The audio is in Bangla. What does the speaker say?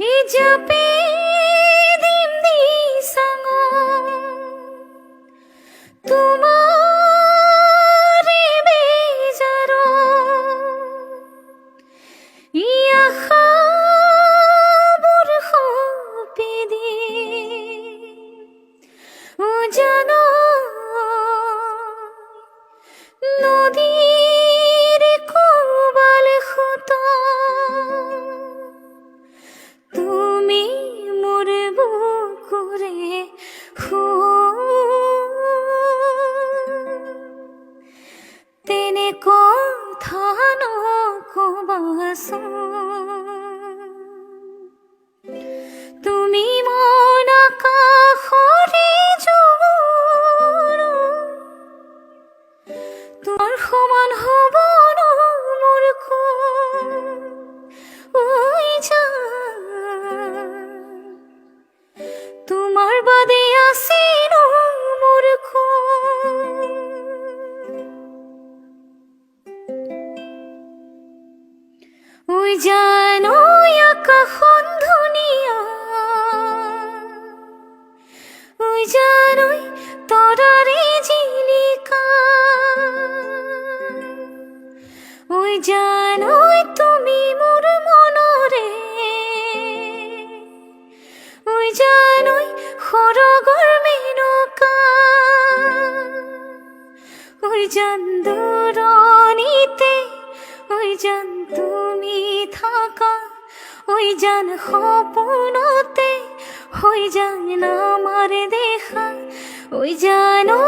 Ijape dim di sango tumare bezaro iya khabor khopidi o jano নদীর কোবাল খুতো তুমি মোর বুকুরে তেনে কথা নকবাসো তুমি মন আকাশৰে জোৰো তোমার সমান হব না মোর ওই তোমার বাদে আসি না মোর ওই জানো আকাশন ধুনিয়া ওই জানোই তরারে জিলিকা ওই জানোই তুমি মোর মনরে ওই জানোই সৰগৰ মেনকা ওই জান দূৰণিতে ওই জান তুমি থাকা ওই জান সপোনতে ওই জান আমার দেখা ওই জানো